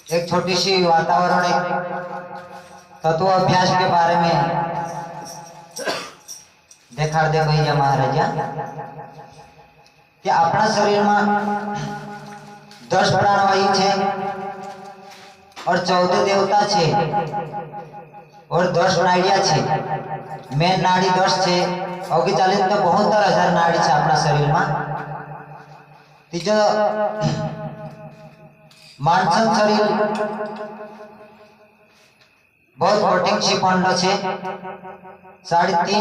एक छोटी सी वातावरण एक तत्व अभ्यास के बारे में देखा दे भैया महाराजा कि अपना शरीर में 10 प्राणवायु है और 14 देवता है और 10 नाड़िया है। मेन नाड़ी 10 है और चालीस तो 72,000 नाड़ी है अपना शरीर में। तीजो मानसन शरीर बहुत कठिन शिपंड है। 3.5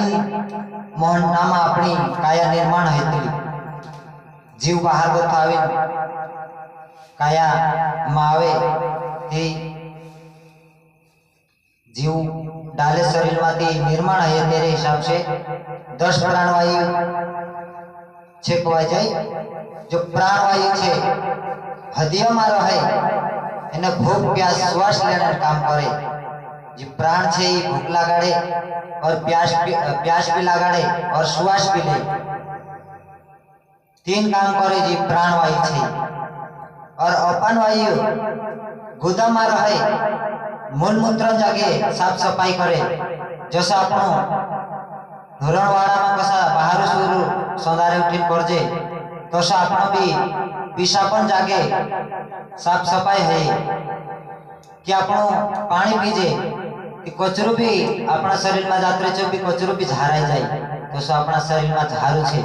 महीना में अपनी काया निर्माण होती जीव बाहर बतावे काया मावे ते जीव डाले शरीर में निर्माण है तेरे हिसाब से 10 प्राणवायु छेकवा जाए। जो प्राणवायु छे हृदय में रहे एने भूख प्यास श्वास लेने काम करे। जो प्राण छे ये भूख लगाड़े और प्यास भी लगाड़े और श्वास भी ले। 3 काम करे जी प्राणवायु छे। और अपन वायु गुदा में रहे मूलमूत्र जगे साफ सफाई करे। जैसे आपनो धोरणवाड़ा में कसा बाहर सुरू सौंदारे उठीन करजे तसा आपनो भी पिशापन जागे साफ सफाई है कि आपनो पानी पीजे कि कचरू भी अपना शरीर में जातरे छे भी कचरू भी झाराई जाए तसा अपना शरीर में झारू छे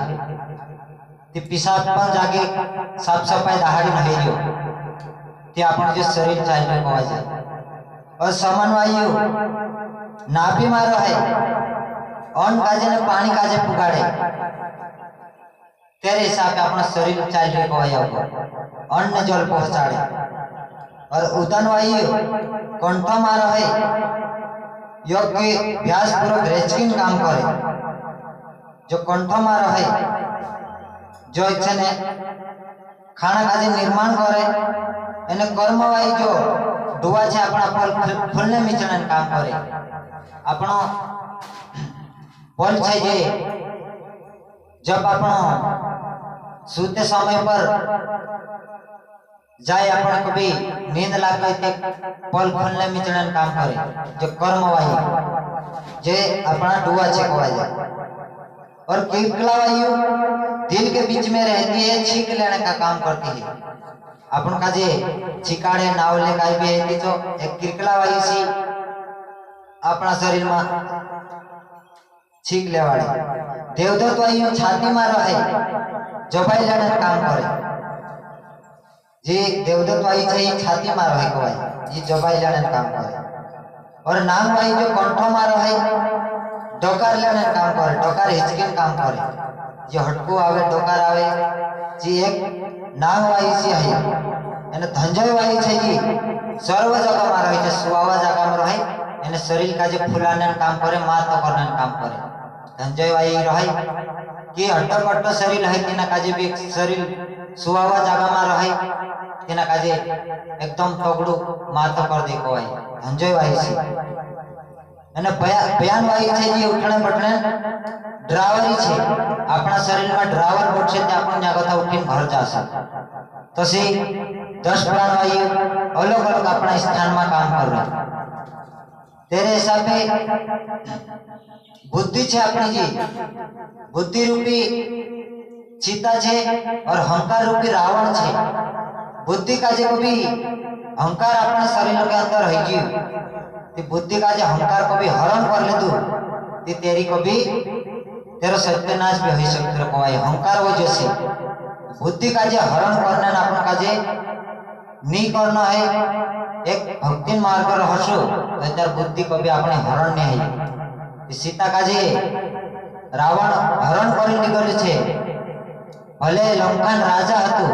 ते पिशापन जागे साफ सफाई दहाड़ी नहीं जो ते आपनो जो शरीर चाहिए को जाए। और समन्वय नाभि में रहे अन्न काजे ने पानी काजे पुगाड़े तेरे हिसाब से अपना शरीर चाहिए को अन्न जल पहुंचाड़े। और उदन वायु कंठ में रहे योग्य व्यास पूर्वक रेचकिन काम करे। जो कंठ में रहे जो इच्छा ने खाना काजे निर्माण करे एने कर्म वायु जो डुआ छे अपना फल फूलने मिचरण काम करे। अपनो फल छे जे जब अपनो सूते समय पर जाए अपन कभी नींद लागे ते फल फूलने मिचरण काम करे। जो कर्म वायु जे अपना डुआ छे कहवा जाए। और किरकला वायु दिल के बीच में रहती है छींक लेने का काम करती है। अपन का जे छिकाड़े नावले काई भी है तो एक किरकला वायु सी अपना शरीर में छीक लेवाड़े। देवदत्त वायु छाती में रहे जबाई लेने काम करे। जे देवदत्त वायु छे छाती में रहे कोई ये जबाई लेने काम करे। और नाग वायु जो कंठ में रहे डोकार लेने काम करे डोकार हिचकिन काम करे। जो हटकू आवे डोकार आवे जी एक नाग वायु सी है। एने धंजय वायु छे जी सर्व जगह में रहे सुवावा जगह में रहे एने शरीर का जो फुलाने काम करे मात करने काम करे। धंजय वायु रहे कि हट्ट शरीर है तेना काजे भी शरीर सुवावा जगह में रहे तेना काजे एकदम तगड़ू मात कर दे कोई धंजय वायु सी। एने बयान वायु छे जी उठने बैठने ड्रावरी छे अपना शरीर में ड्रावर बैठे ते अपन जागता उठीने घर जासे। तसे 10 प्राणवायु अलग अलग अपना स्थान में काम कर रहे। तेरे हिसाब से बुद्धि छे अपनी जी बुद्धि रूपी चीता छे और अहंकार रूपी रावण छे। बुद्धि का जो भी अहंकार अपने शरीर के अंदर है जी ते बुद्धि का जो अहंकार को भी हरण कर ले तू ते तेरी को भी तेरा सत्यानाश भी हो सकते को अहंकार वजह से बुद्धि का जो हरण करना अपन का जे नहीं करना है एक भक्ति मार्ग रहसो तो तेर बुद्धि को भी अपने हरण नहीं है। सीता का जे रावण हरण करी निकले छे भले लंकान राजा हतो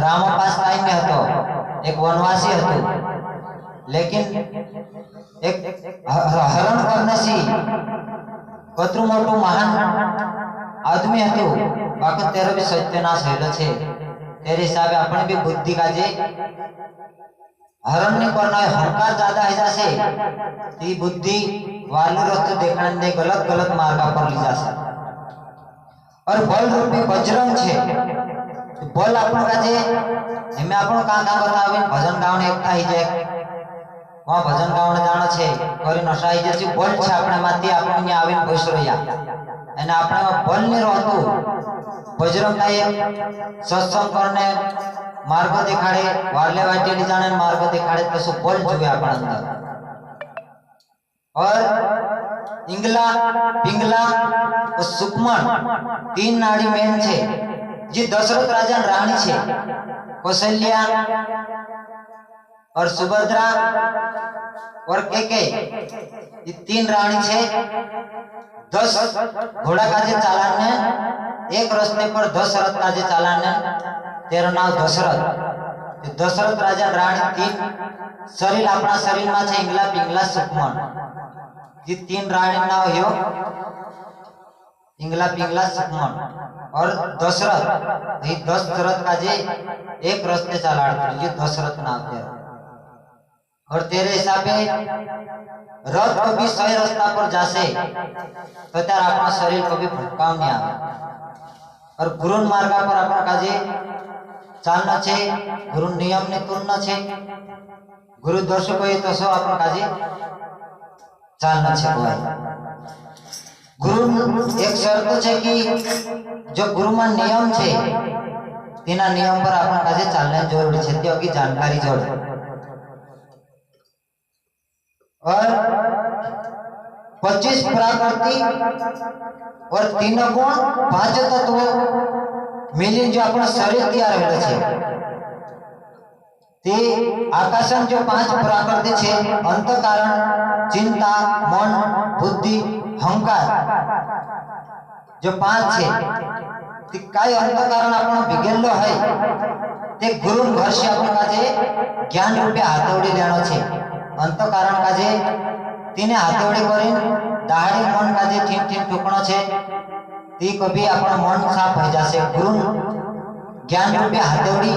राम पास काई में हतो एक वनवासी हतो लेकिन एक हरण करने से कतरू मोटू महान आदमी हतो बाकी तेरो भी सत्यानाश हेलो छे। तेरे हिसाबे अपने भी बुद्धि का जे हरण नहीं करना है अहंकार ज्यादा है जासे ये बुद्धि वालू रस्त देखने दे गलत गलत मार्ग पर ली जा। और बल रूपी बजरंग छे बोल आपण काजे एमे आपण का का बतावे भजन गावने एकता ही जाय वहां भजन गावने जाणो छे કરી નશાઈ જે બોલ છે આપણે માંથી આપણે આવીને બેસરોયા અને આપણે બોલ ને રહતું બજરંગાએ સત્સંગ કરને मार्ग दिखाड़े वाले वाटेली जाने मार्ग दिखाड़े तो सो बोल जुए अपन अंदर और इंगला पिंगला और सुकमन तीन नाड़ी मेन छे जी दशरथ राजा रानी छे कौशल्या और सुभद्रा और केके ये तीन रानी छे 10 घोड़ा काजे चालान ने एक रस्ते पर 10 रथ काजे चालान ने तेरो नाम दशरथ दशरथ राजा रानी तीन शरीर अपना शरीर में छे इंगला पिंगला सुकमन ये तीन रानी नाम हो इंगला पिंगला सुकमन और दशरथ ये 10 रथ का जे एक रास्ते चलाते ये दशरथ नाम है और तेरे हिसाबे रथ कभी सही रास्ता पर जासे तो तेरा अपना शरीर कभी भटकाव नहीं आवे और गुरु मार्ग पर अपन काजे चालना छे गुरु नियम ने तुलना छे गुरु दर्शक होय तो सो अपन काजे चालना छे कोई गुरु एक शर्त छे कि जो गुरु में नियम छे तेना नियम पर अपन काजे चालना जरूरी छे त्यो की जानकारी जोड़े और 25 प्रकृति और 3 गुण 5 तत्व मिली जो अपना शरीर तैयार होले छे ते आकाशन जो 5 प्रकृति छे अंतःकरण चिंता मन बुद्धि अहंकार जो 5 छे ते काय अंतःकरण आपण बिगेलो है ते गुरु घर से आपण काजे ज्ञान रूपे हाथवडी लेनो छे अंतःकरण काजे तीने हाथवडी करीन दाढ़ी मन काजे ठीन ठीन टुकणो छे ती कभी अपना मन साफ हो जासे गुरु ज्ञान रूपी हाथवड़ी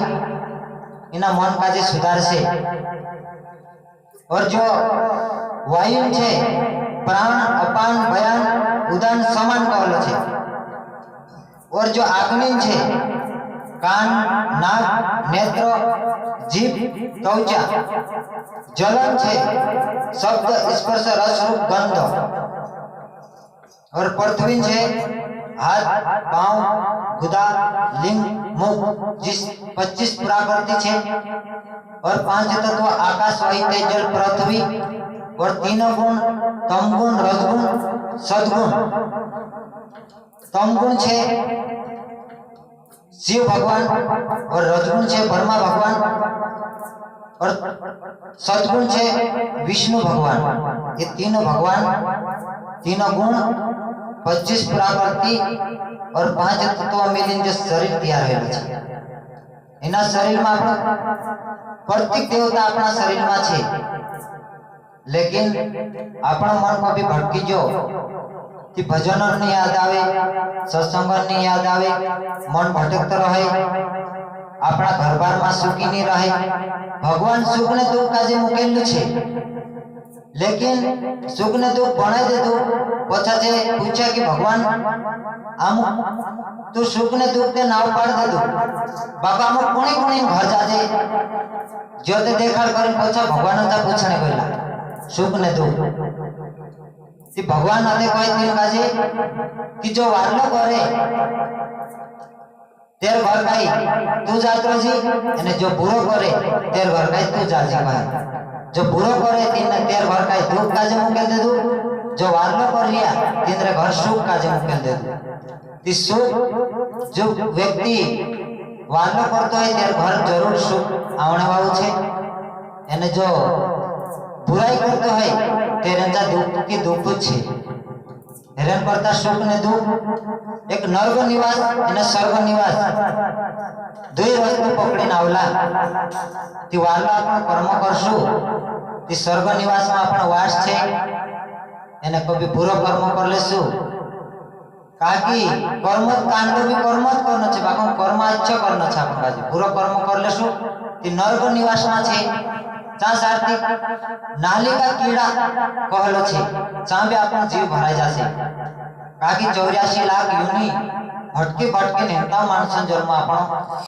इना मन का जे सुधार से और जो वायु छे प्राण अपान बयान उदान समान कहलो छे और जो अग्नि छे कान नाक नेत्र जीभ त्वचा जलन छे शब्द स्पर्श रस रूप गंध और पृथ्वी छे हाथ पांव गुदा लिंग मुख जिस 25 प्रकृति छे और 5 तत्व आकाश वायु तेज जल पृथ्वी और 3 गुण तम गुण रजगुण सद्गुण तम गुण छे शिव भगवान और रजगुण छे ब्रह्मा भगवान और सद्गुण छे विष्णु भगवान ये तीनों भगवान 3 गुण 25 प्रकृति और 5 तत्व मिलीने जो शरीर तैयार होले छे एना शरीर में आपण प्रत्येक देवता अपना शरीर में छे लेकिन अपना मन को भी भटकी जो कि भजन ने याद आवे सत्संग ने याद आवे मन भटकतो रहे अपना घर-बार में सुखी नहीं रहे भगवान सुख ने दुख काजे मुकेलू छे लेकिन सुख ने दुख बनाई दे दो पछा जे पूछा कि भगवान आम तू सुख ने दुख ते नाव पाड़ दे दो बाबा हम कोणी कोणी घर जाजे जो ते देखाड़ कर पछा भगवान ता पूछने गयला सुख ने दुख ती भगवान आते कोई दिन काजे कि जो वारलो करे तेर घर काई तू जातो जी અને जो बुरो करे तेर घर काई तू जाजे भाई जो बुरो करे तीन तेर घर का दुख काजे मुकेल दे दू जो वारलो कर लिया तीन घर सुख काजे मुकेल दे दू ती सुख जो व्यक्ति वारलो करतो है तेर घर जरूर सुख आवने वाळू छे एने जो बुराई करतो है तेरे जा दुख की दुख छे हेरान करता सुख ने दुख एक नर्क निवास एने स्वर्ग निवास दुई वस्तु पकड़ीने आवला ती वारला आपण कर्म करशु ती स्वर्ग निवास में आपण वास छे एने कभी बुरो कर्म कर लेसु काकी कर्म कांड भी कर्म करनो छे बाको कर्म अच्छा करनो छे आपण काजे बुरो कर्म कर लेसु ती नर्क निवास में छे चा सार्थिक नालिका कीड़ा कहलो छे चा भी आपण जीव भराई जासे काकी 84 लाख योनि भटकी भटकी नेता मानसन जन्म आपण